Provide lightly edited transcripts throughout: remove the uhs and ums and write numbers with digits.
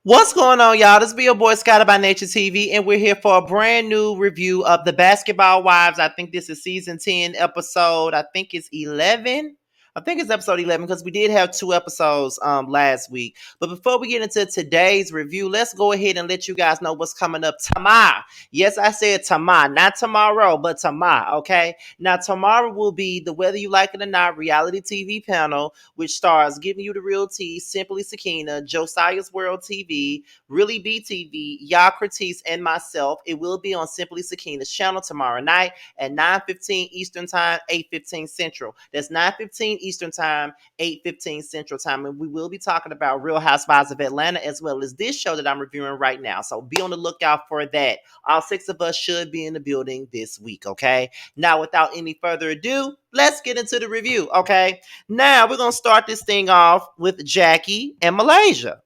What's going on, y'all? This be your boy Scotty by Nature TV, and we're here for a brand new review of The Basketball Wives. I think this is season 10, episode, I think it's 11. I think it's episode 11 because we did have two episodes last week. But before we get into today's review, let's go ahead and let you guys know what's coming up tomorrow. Yes, I said tomorrow, not tomorrow, but tomorrow, okay? Now, tomorrow will be the Whether You Like It or Not reality TV panel, which stars Giving You the Real Tea, Simply Sakina, Josiah's World TV, Really BTV, Yocrates, and myself. It will be on Simply Sakina's channel tomorrow night at 9:15 Eastern Time, 8:15 Central. That's 9:15 Eastern Time, 8:15 Central Time. And we will be talking about Real Housewives of Atlanta as well as this show that I'm reviewing right now. So be on the lookout for that. All six of us should be in the building this week, okay? Now, without any further ado, let's get into the review, okay? Now we're gonna start this thing off with Jackie and Malaysia.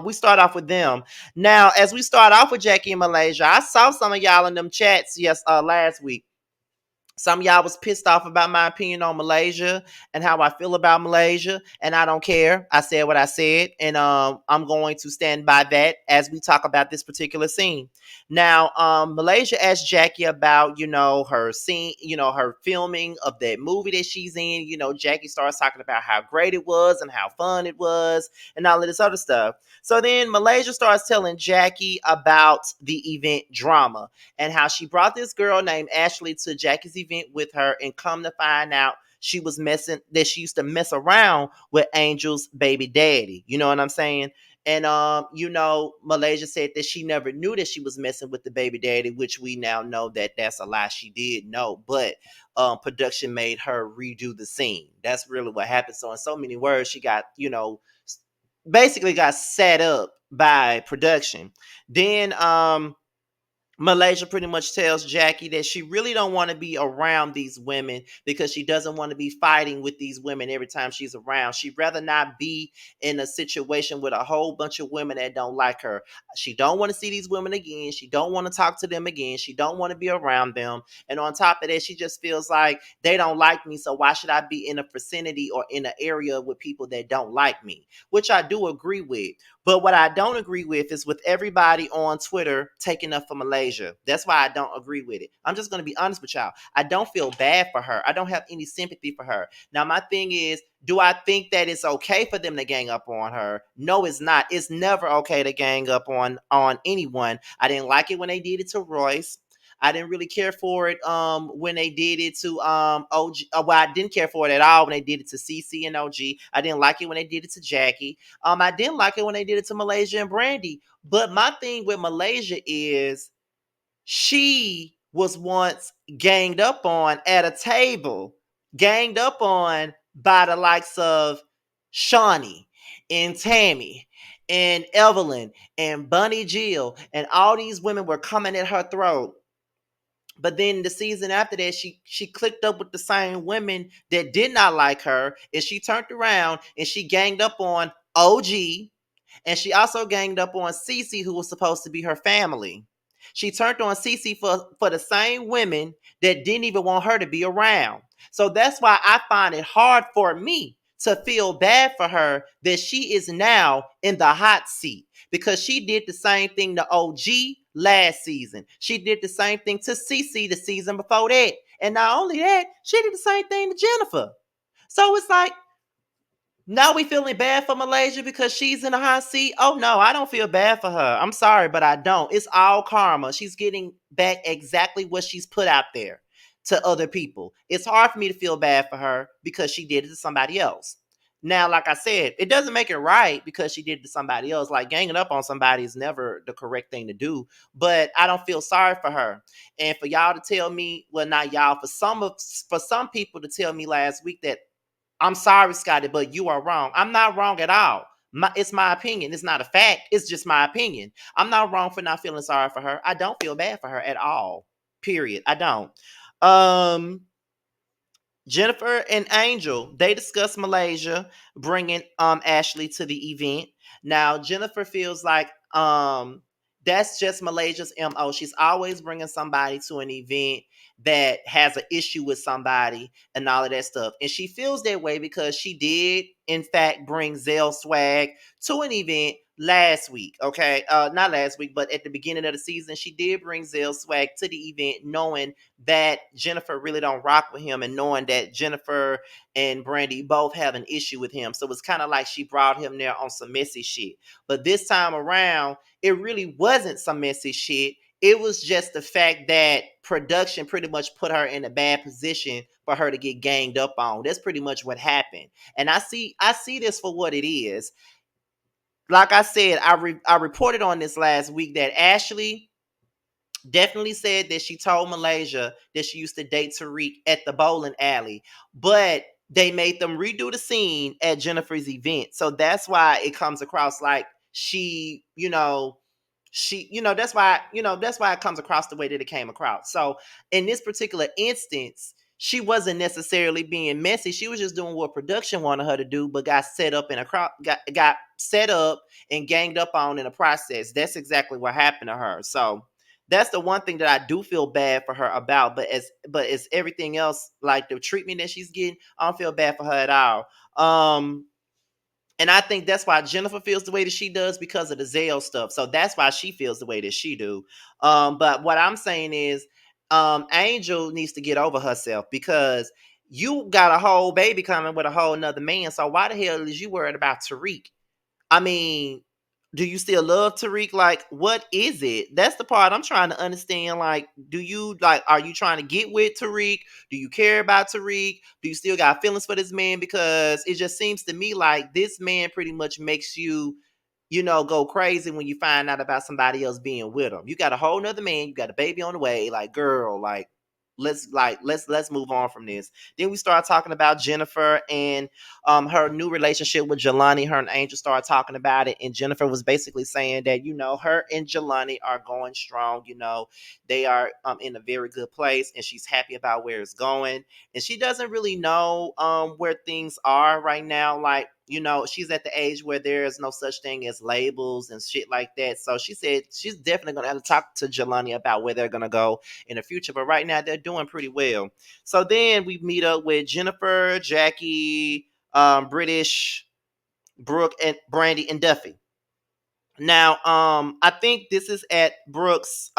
We start off with them. Now, as we start off with Jackie and Malaysia, I saw some of y'all in them chats last week. Some of y'all was pissed off about my opinion on Malaysia and how I feel about Malaysia, and I don't care. I said what I said, and I'm going to stand by that as we talk about this particular scene. Now, Malaysia asked Jackie about her scene, her filming of that movie that she's in. Jackie starts talking about how great it was and how fun it was, and all of this other stuff. So then Malaysia starts telling Jackie about the event drama and how she brought this girl named Ashley to Jackie's event with her, and come to find out she used to mess around with Angel's baby daddy. You know what I'm saying? And Malaysia said that she never knew that she was messing with the baby daddy, which we now know that that's a lie. She did know, but production made her redo the scene. That's really what happened. So in so many words, she got basically got set up by production. Then Malaysia pretty much tells Jackie that she really don't want to be around these women because she doesn't want to be fighting with these women every time she's around. She'd rather not be in a situation with a whole bunch of women that don't like her. She don't want to see these women again. She don't want to talk to them again. She don't want to be around them. And on top of that, she just feels like they don't like me. So why should I be in a vicinity or in an area with people that don't like me? Which I do agree with. But what I don't agree with is with everybody on Twitter taking up for Malaysia. That's why I don't agree with it. I'm just going to be honest with y'all. I don't feel bad for her. I don't have any sympathy for her. Now, my thing is, do I think that it's okay for them to gang up on her? No, it's not. It's never okay to gang up on anyone. I didn't like it when they did it to Royce. I didn't really care for it when they did it to OG. Well, I didn't care for it at all when they did it to CC and OG. I didn't like it when they did it to Jackie. I didn't like it when they did it to Malaysia and Brandy. But my thing with Malaysia is she was once ganged up on at a table, ganged up on by the likes of Shawnee and Tammy and Evelyn and Bunny Jill, and all these women were coming at her throat. But then the season after that, she clicked up with the same women that did not like her, and she turned around and she ganged up on OG, and she also ganged up on Cece, who was supposed to be her family. She turned on Cece for the same women that didn't even want her to be around. So that's why I find it hard for me to feel bad for her that she is now in the hot seat, because she did the same thing to OG last season. She did the same thing to Cece the season before that. And not only that, she did the same thing to Jennifer. So it's like, now we feeling bad for Malaysia because she's in a hot seat. Oh no, I don't feel bad for her. I'm sorry, but I don't. It's all karma. She's getting back exactly what she's put out there to other people. It's hard for me to feel bad for her because she did it to somebody else. Now, like I said, it doesn't make it right because she did it to somebody else. Like, ganging up on somebody is never the correct thing to do. But I don't feel sorry for her. And for y'all to tell me, well, not y'all, for some people to tell me last week that I'm sorry, Scotty, but you are wrong. I'm not wrong at all. It's my opinion. It's not a fact. It's just my opinion. I'm not wrong for not feeling sorry for her. I don't feel bad for her at all. Period. I don't. Um, Jennifer and Angel, they discuss Malaysia bringing Ashley to the event. Now Jennifer feels like that's just Malaysia's MO. She's always bringing somebody to an event that has an issue with somebody and all of that stuff. And she feels that way because she did in fact bring Zell Swag to an event last week, okay? Not last week, but at the beginning of the season, she did bring Zell Swag to the event, knowing that Jennifer really don't rock with him, and knowing that Jennifer and Brandy both have an issue with him. So it's kind of like she brought him there on some messy shit. But this time around, it really wasn't some messy shit. It was just the fact that production pretty much put her in a bad position for her to get ganged up on. That's pretty much what happened. And I see this for what it is. Like I said, I reported on this last week that Ashley definitely said that she told Malaysia that she used to date Tariq at the bowling alley, but they made them redo the scene at Jennifer's event. So that's why it comes across like she, that's why it comes across the way that it came across. So in this particular instance, she wasn't necessarily being messy. She was just doing what production wanted her to do, but got set up in a crowd, got set up and ganged up on in the process. That's exactly what happened to her. So that's the one thing that I do feel bad for her about. But as everything else, like the treatment that she's getting, I don't feel bad for her at all. And I think that's why Jennifer feels the way that she does because of the Zale stuff. So that's why she feels the way that she do. But what I'm saying is, Angel needs to get over herself because you got a whole baby coming with a whole nother man. So why the hell is you worried about Tariq? I mean, do you still love Tariq? Like, what is it? That's the part I'm trying to understand. Like, are you trying to get with Tariq? Do you care about Tariq? Do you still got feelings for this man? Because it just seems to me like this man pretty much makes you, go crazy when you find out about somebody else being with him. You got a whole nother man, you got a baby on the way. Like, girl, let's move on from this. Then we start talking about Jennifer and her new relationship with Jelani. Her and Angel started talking about it, and Jennifer was basically saying that her and Jelani are going strong. They are in a very good place, and she's happy about where it's going. And she doesn't really know where things are right now. Like, she's at the age where there is no such thing as labels and shit like that. So she said she's definitely gonna have to talk to Jelani about where they're gonna go in the future. But right now they're doing pretty well. So then we meet up with Jennifer, Jackie, British, Brooke, and Brandy and Duffy. Now, I think this is at Brooke's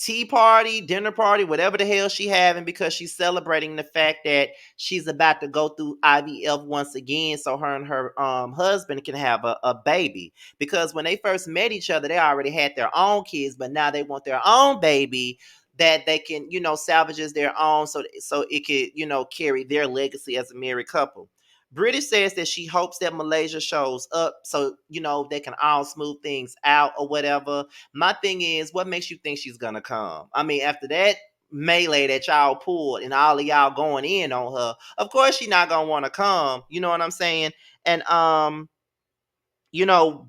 tea party, dinner party, whatever the hell she having, because she's celebrating the fact that she's about to go through IVF once again, so her and her husband can have a baby. Because when they first met each other, they already had their own kids, but now they want their own baby that they can, salvage as their own, so it could, carry their legacy as a married couple. British says that she hopes that Malaysia shows up so, they can all smooth things out or whatever. My thing is, what makes you think she's gonna come? I mean, after that melee that y'all pulled and all of y'all going in on her, of course she's not gonna want to come. You know what I'm saying? And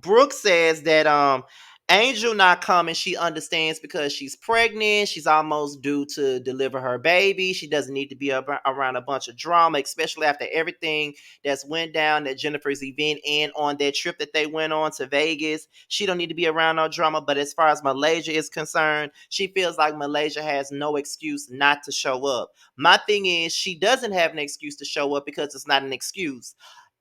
Brooke says that Angel not coming, she understands because she's pregnant, she's almost due to deliver her baby. She doesn't need to be around a bunch of drama, especially after everything that's went down at Jennifer's event and on that trip that they went on to Vegas. She don't need to be around no drama. But as far as Malaysia is concerned, she feels like Malaysia has no excuse not to show up. My thing is, she doesn't have an excuse to show up because it's not an excuse,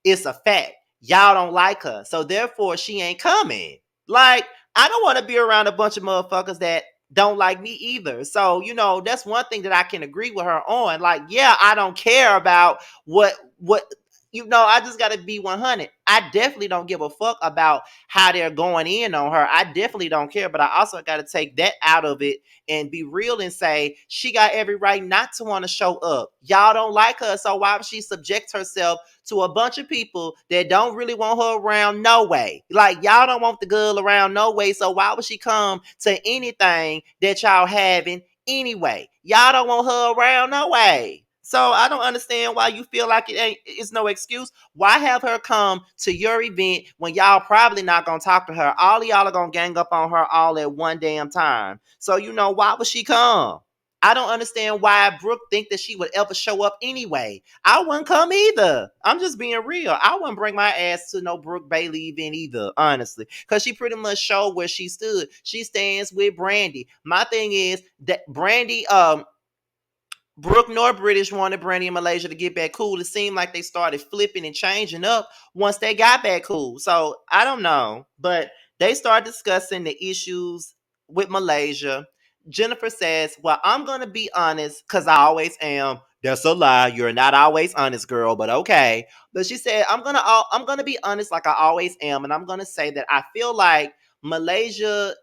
it's a fact. Y'all don't like her, so therefore she ain't coming. Like, I don't want to be around a bunch of motherfuckers that don't like me either. So, that's one thing that I can agree with her on. Like, yeah, I don't care about what I just got to be 100. I definitely don't give a fuck about how they're going in on her. I definitely don't care, but I also got to take that out of it and be real and say she got every right not to want to show up. Y'all don't like her, so why would she subject herself to a bunch of people that don't really want her around no way? Like, y'all don't want the girl around no way, so why would she come to anything that y'all having anyway? Y'all don't want her around no way. So I don't understand why you feel like it's no excuse. Why have her come to your event when y'all probably not gonna talk to her? All of y'all are gonna gang up on her all at one damn time. So why would she come? I don't understand why Brooke think that she would ever show up anyway. I wouldn't come either. I'm just being real. I wouldn't bring my ass to no Brooke Bailey event either, honestly. Because she pretty much showed where she stood. She stands with Brandy. My thing is that Brooke nor British wanted Brandy and Malaysia to get back cool. It seemed like they started flipping and changing up once they got back cool. So I don't know. But they started discussing the issues with Malaysia. Jennifer says, well, I'm going to be honest because I always am. That's a lie. You're not always honest, girl, but okay. But she said, I'm gonna be honest like I always am. And I'm going to say that I feel like Malaysia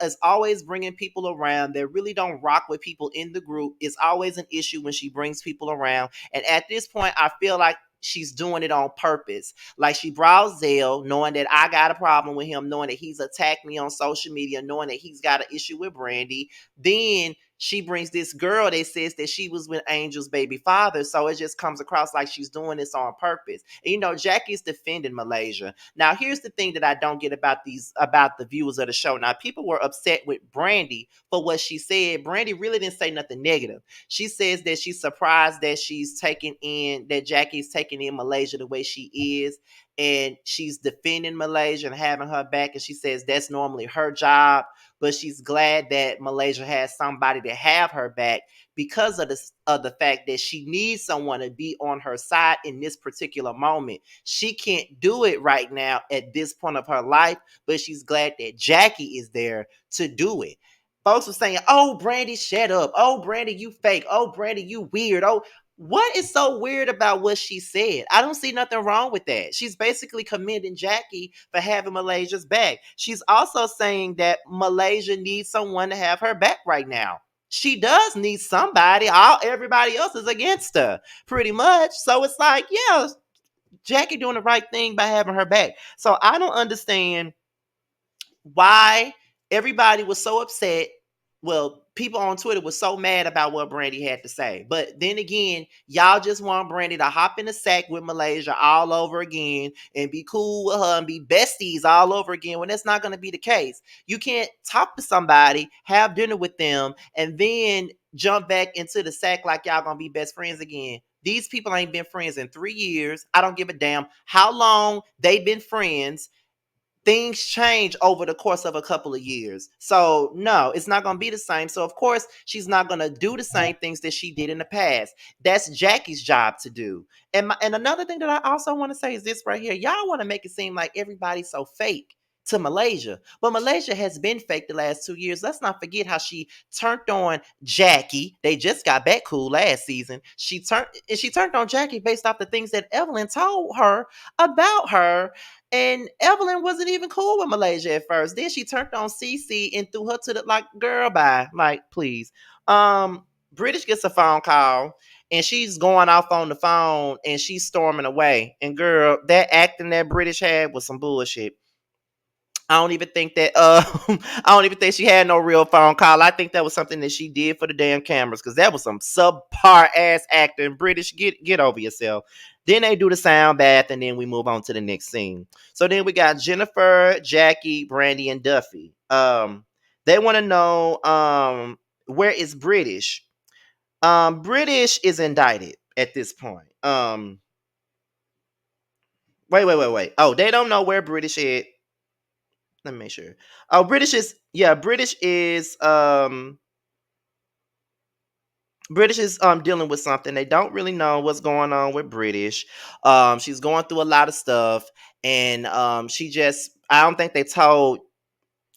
is always bringing people around that really don't rock with people in the group. It's always an issue when she brings people around. And at this point, I feel like she's doing it on purpose. Like she brought Zell, knowing that I got a problem with him, knowing that he's attacked me on social media, knowing that he's got an issue with Brandy. Then she brings this girl that says that she was with Angel's baby father. So it just comes across like she's doing this on purpose. And, Jackie's defending Malaysia. Now, here's the thing that I don't get about the viewers of the show. Now, people were upset with Brandy for what she said. Brandy really didn't say nothing negative. She says that she's surprised that Jackie's taking in Malaysia the way she is. And she's defending Malaysia and having her back. And she says that's normally her job, but she's glad that Malaysia has somebody to have her back because of the fact that she needs someone to be on her side in this particular moment. She can't do it right now at this point of her life, but she's glad that Jackie is there to do it. Folks were saying, oh, Brandy, shut up. Oh, Brandy, you fake. Oh, Brandy, you weird. Oh, what is so weird about what she said? I don't see nothing wrong with that. She's basically commending Jackie for having Malaysia's back. She's also saying that Malaysia needs someone to have her back right now. She does need somebody. Everybody else is against her, pretty much. So it's like, yeah, Jackie doing the right thing by having her back. So I don't understand why everybody was so upset. Well, people on Twitter were so mad about what Brandy had to say. But then again, y'all just want Brandy to hop in the sack with Malaysia all over again and be cool with her and be besties all over again when that's not going to be the case. You can't talk to somebody, have dinner with them, and then jump back into the sack like y'all going to be best friends again. These people ain't been friends in 3 years. I don't give a damn how long they've been friends. Things change over the course of a couple of years. So no, it's not going to be the same. So of course, she's not going to do the same things that she did in the past. That's Jackie's job to do. And another thing that I also want to say is this right here. Y'all want to make it seem like everybody's so fake to Malaysia. But Malaysia has been fake the last 2 years. Let's not forget how she turned on Jackie. They just got back cool last season. She turned on Jackie based off the things that Evelyn told her about her. And Evelyn wasn't even cool with Malaysia at first. Then she turned on Cece and threw her to the like, girl, bye. Like, please. British gets a phone call and she's going off on the phone and she's storming away. And girl, that acting that British had was some bullshit. I don't even think that I don't even think she had no real phone call. I think that was something that she did for the damn cameras because that was some subpar ass acting. British, get over yourself. Then they do the sound bath and then we move on to the next scene. So then we got Jennifer, Jackie, Brandy, and Duffy. They want to know where is British? British is indicted at this point. Wait. Oh, they don't know where British is. Let me make sure. Oh, British is dealing with something. They don't really know what's going on with British. She's going through a lot of stuff, and I don't think they told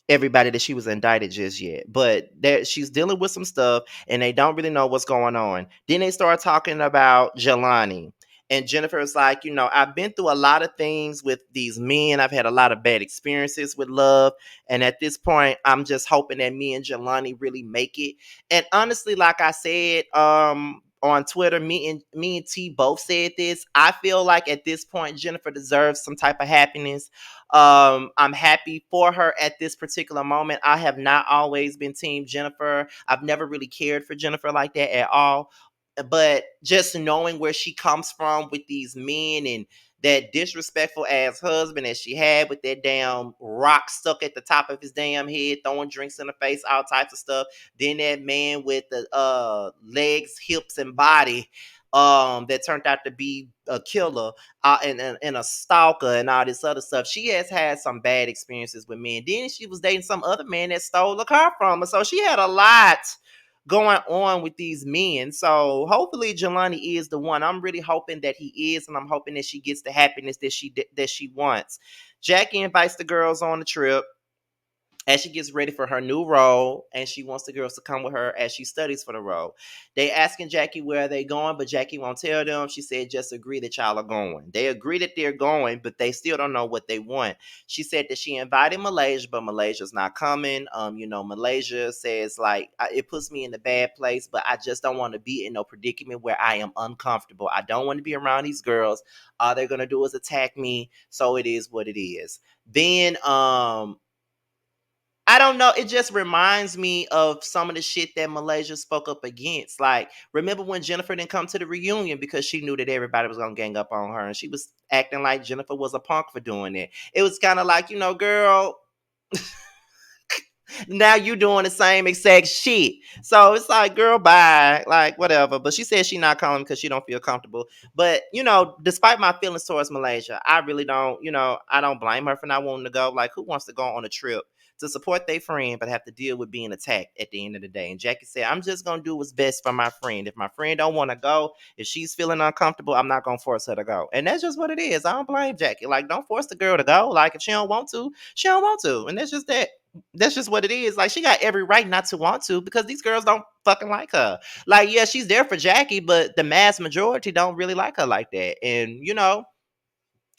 everybody that she was indicted just yet, but that she's dealing with some stuff and they don't really know what's going on. Then they start talking about Jelani. And Jennifer is like, I've been through a lot of things with these men. I've had a lot of bad experiences with love. And at this point, I'm just hoping that me and Jelani really make it. And honestly, like I said, on Twitter, me and T both said this. I feel like at this point, Jennifer deserves some type of happiness. I'm happy for her at this particular moment. I have not always been team Jennifer. I've never really cared for Jennifer like that at all. But just knowing where she comes from with these men and that disrespectful ass husband that she had with that damn rock stuck at the top of his damn head, throwing drinks in the face, all types of stuff. Then that man with the legs, hips, and body that turned out to be a killer and a stalker and all this other stuff. She has had some bad experiences with men. Then she was dating some other man that stole a car from her. So she had a lot going on with these men. So hopefully Jelani is the one. I'm really hoping that he is, and I'm hoping that she gets the happiness that she wants. Jackie invites the girls on the trip as she gets ready for her new role, and she wants the girls to come with her as she studies for the role. They asking Jackie where they going, but Jackie won't tell them. She said just agree that y'all are going. They agree that they're going, but they still don't know what they want. She said that she invited Malaysia, but Malaysia's not coming. Malaysia says like it puts me in a bad place, but I just don't want to be in no predicament where I am uncomfortable. I don't want to be around these girls. All they're gonna do is attack me. So it is what it is. Then I don't know. It just reminds me of some of the shit that Malaysia spoke up against. Like, remember when Jennifer didn't come to the reunion because she knew that everybody was gonna gang up on her, and she was acting like Jennifer was a punk for doing it. It was kind of like, girl, now you doing the same exact shit. So it's like, girl, bye. Like, whatever. But she said she not calling because she don't feel comfortable. But, despite my feelings towards Malaysia, I really don't, I don't blame her for not wanting to go. Like, who wants to go on a trip to support their friend but have to deal with being attacked at the end of the day? And Jackie said, I'm just gonna do what's best for my friend. If my friend don't want to go, if she's feeling uncomfortable, I'm not gonna force her to go. And that's just what it is. I don't blame Jackie. Like, don't force the girl to go. Like, if she don't want to, she don't want to. And that's just what it is. Like, she got every right not to want to because these girls don't fucking like her. Like, yeah, she's there for Jackie, but the mass majority don't really like her like that. And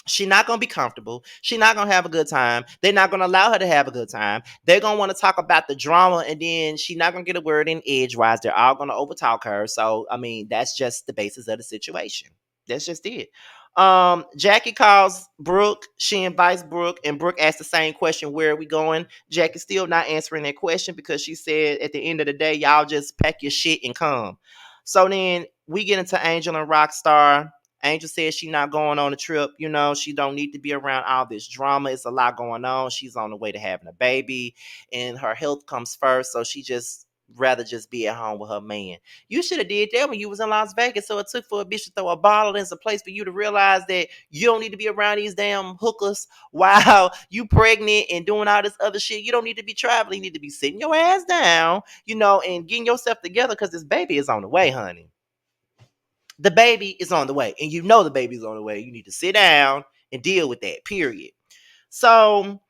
she's not gonna be comfortable. She's not gonna have a good time. They're not gonna allow her to have a good time. They're gonna want to talk about the drama, and then she's not gonna get a word in edgewise. They're all gonna overtalk her. So, I mean, that's just the basis of the situation. That's just it. Jackie calls Brooke. She invites Brooke, and Brooke asks the same question: where are we going? Jackie's still not answering that question because she said at the end of the day, y'all just pack your shit and come. So then we get into Angel and Rockstar. Angel says she's not going on a trip. She don't need to be around all this drama. It's a lot going on. She's on the way to having a baby, and her health comes first. So she just rather just be at home with her man. You should have did that when you was in Las Vegas. So it took for a bitch to throw a bottle in some place for you to realize that you don't need to be around these damn hookers while you pregnant and doing all this other shit. You don't need to be traveling. You need to be sitting your ass down, and getting yourself together because this baby is on the way, honey. The baby is on the way, and the baby's on the way. You need to sit down and deal with that, period. So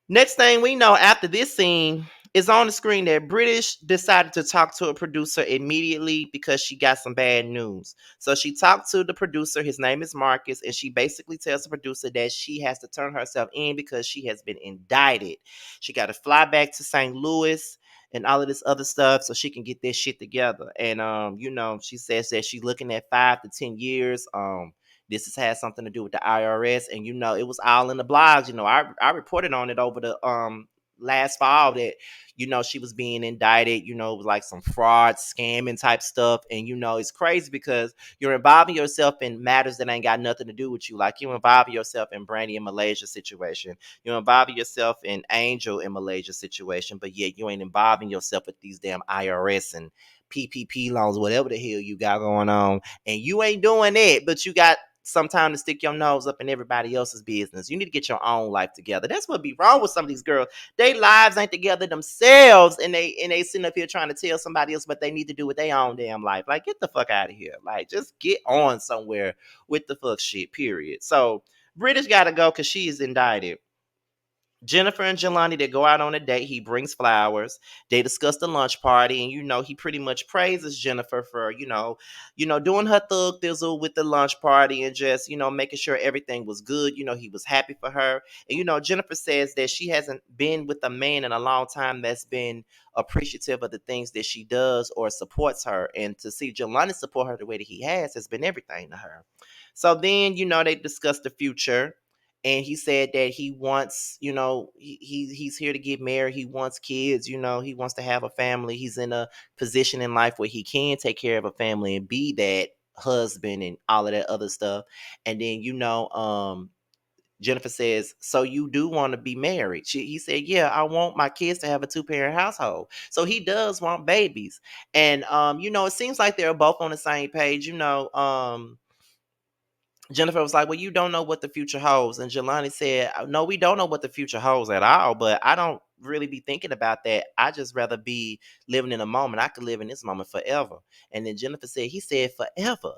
next thing we know, after this scene, is on the screen that British decided to talk to a producer immediately because she got some bad news. So she talked to the producer, his name is Marcus, and she basically tells the producer that she has to turn herself in because she has been indicted. She got to fly back to St. Louis and all of this other stuff so she can get this shit together. And she says that she's looking at 5 to 10 years. This has had something to do with the IRS, and it was all in the blogs. I reported on it over the last fall that she was being indicted. It was like some fraud, scamming type stuff, and it's crazy because you're involving yourself in matters that ain't got nothing to do with you. Like, you involving yourself in Brandy and Malaysia situation, you're involving yourself in Angel and Malaysia situation, but yet you ain't involving yourself with these damn IRS and PPP loans, whatever the hell you got going on, and you ain't doing it, but you got some time to stick your nose up in everybody else's business. You need to get your own life together. That's what be wrong with some of these girls. Their lives ain't together themselves, and they sitting up here trying to tell somebody else what they need to do with their own damn life. Like, get the fuck out of here. Like, just get on somewhere with the fuck shit, period. So British gotta go because she is indicted. Jennifer and Jelani, they go out on a date. He brings flowers. They discuss the lunch party, and he pretty much praises Jennifer for doing her thug thizzle with the lunch party and just making sure everything was good. He was happy for her, and Jennifer says that she hasn't been with a man in a long time that's been appreciative of the things that she does or supports her, and to see Jelani support her the way that he has been everything to her. So then they discuss the future, and he said that he wants, he's here to get married. He wants kids. He wants to have a family. He's in a position in life where he can take care of a family and be that husband and all of that other stuff. And then Jennifer says, so you do want to be married? He said, yeah, I want my kids to have a two-parent household. So he does want babies. And it seems like they're both on the same page. Jennifer was like, well, you don't know what the future holds. And Jelani said, no, we don't know what the future holds at all. But I don't really be thinking about that. I just rather be living in a moment. I could live in this moment forever. And then Jennifer said, he said forever.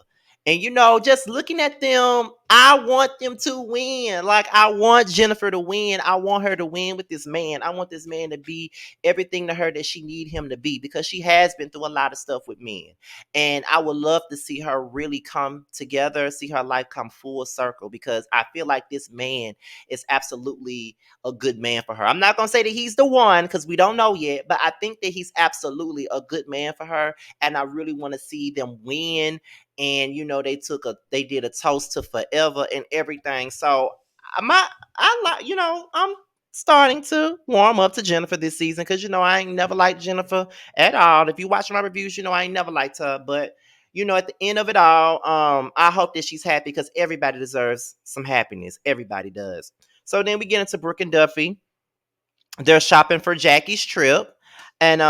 And just looking at them, I want them to win. Like, I want Jennifer to win. I want her to win with this man. I want this man to be everything to her that she need him to be, because she has been through a lot of stuff with men. And I would love to see her really come together, see her life come full circle, because I feel like this man is absolutely a good man for her. I'm not going to say that he's the one, because we don't know yet, but I think that he's absolutely a good man for her. And I really want to see them win. And they did a toast to forever and everything. So I like, I'm starting to warm up to Jennifer this season, because I ain't never liked Jennifer at all. If you watch my reviews, I ain't never liked her. But at the end of it all, I hope that she's happy, because everybody deserves some happiness. Everybody does. So then we get into Brooke and Duffy. They're shopping for Jackie's trip. And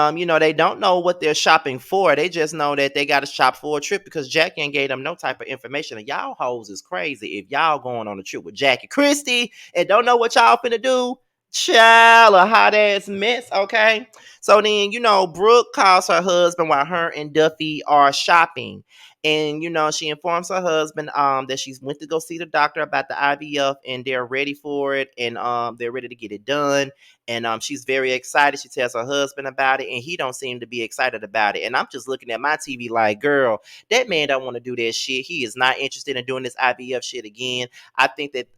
they don't know what they're shopping for. They just know that they got to shop for a trip, because Jackie ain't gave them no type of information. And y'all hoes is crazy if y'all going on a trip with Jackie Christie and don't know what y'all finna do. Child, a hot ass mess, okay? So then, Brooke calls her husband while her and Duffy are shopping. And she informs her husband that she's went to go see the doctor about the IVF, and they're ready for it, and they're ready to get it done. And she's very excited. She tells her husband about it, and he don't seem to be excited about it. And I'm just looking at my TV like, girl, that man don't want to do that shit. He is not interested in doing this IVF shit again. I think that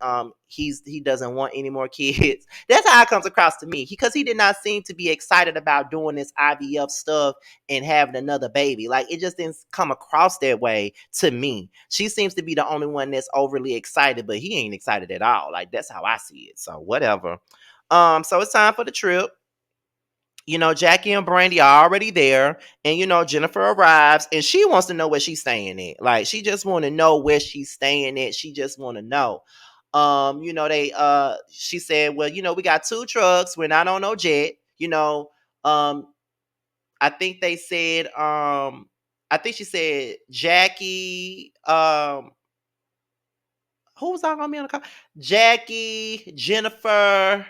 he doesn't want any more kids. That's how it comes across to me, because he did not seem to be excited about doing this IVF stuff and having another baby. Like, it just didn't come across that way to me. She seems to be the only one that's overly excited, but he ain't excited at all. Like, that's how I see it. So whatever. So it's time for the trip. Jackie and Brandy are already there, and Jennifer arrives, and she wants to know where she's staying at. Like, she just want to know where she's staying at. She just want to know. She said, well, we got 2 trucks. We're not on no jet. Um, I think they said, I think she said Jackie, who was all gonna be on the car? Jackie, Jennifer,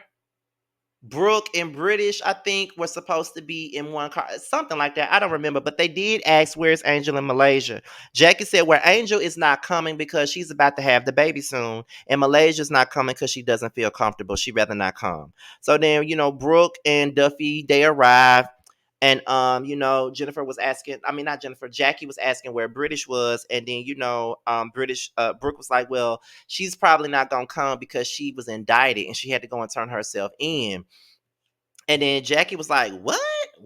Brooke, and British, I think, were supposed to be in one car, something like that. I don't remember, but they did ask, where's Angel in Malaysia? Jackie said, where Angel is not coming because she's about to have the baby soon, and Malaysia's not coming because she doesn't feel comfortable. She'd rather not come. So then, Brooke and Duffy, they arrive. And Jennifer was asking, I mean, not Jennifer, Jackie was asking where British was. And then, Brooke was like, well, she's probably not gonna come because she was indicted and she had to go and turn herself in. And then Jackie was like, what?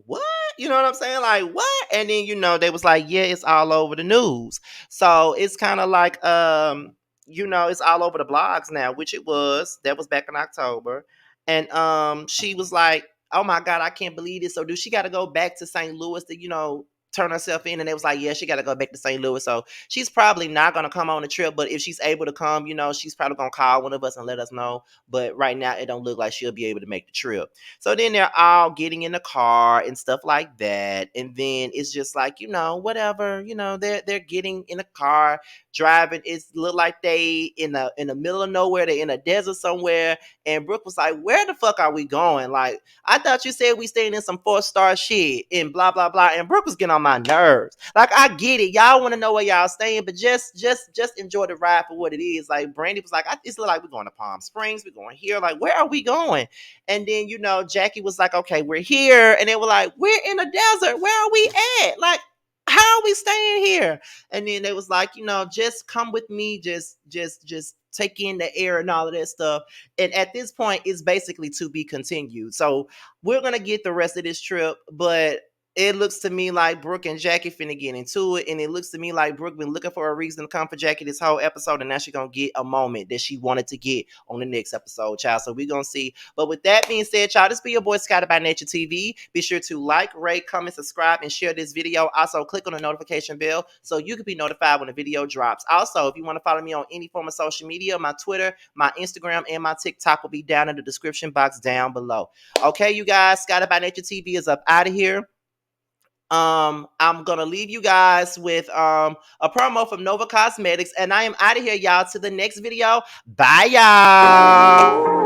What? You know what I'm saying? Like, what? And then, they was like, yeah, it's all over the news. So it's kind of like, it's all over the blogs now, which it was. That was back in October. And she was like, oh my God, I can't believe this. So do she got to go back to St. Louis to, turn herself in? And it was like, yeah, she got to go back to St. Louis. So she's probably not going to come on the trip. But if she's able to come, she's probably going to call one of us and let us know. But right now, it don't look like she'll be able to make the trip. So then they're all getting in the car and stuff like that. And then it's just like, whatever, they're getting in a car, driving. It's look like they in the middle of nowhere. They're in a desert somewhere. And Brooke was like, where the fuck are we going? Like, I thought you said we staying in some 4-star shit and blah, blah, blah. And Brooke was getting on my nerves. Like, I get it. Y'all want to know where y'all staying, but just enjoy the ride for what it is. Like, Brandy was like, it's look like we're going to Palm Springs. We're going here. Like, where are we going? And then, Jackie was like, okay, we're here. And they were like, we're in a desert. Where are we at? Like, how are we staying here? And then they was like, just come with me. Just take in the air and all of that stuff. And at this point, it's basically to be continued. So we're going to get the rest of this trip, but it looks to me like Brooke and Jackie finna get into it. And it looks to me like Brooke been looking for a reason to come for Jackie this whole episode. And now she's going to get a moment that she wanted to get on the next episode, child. So we're going to see. But with that being said, child, this be your boy Scotty by Nature TV. Be sure to like, rate, comment, subscribe, and share this video. Also, click on the notification bell so you can be notified when the video drops. Also, if you want to follow me on any form of social media, my Twitter, my Instagram, and my TikTok will be down in the description box down below. Okay, you guys, Scotty by Nature TV is up out of here. I'm gonna leave you guys with a promo from Nova Cosmetics, and I am out of here, y'all. To the next video. Bye, y'all.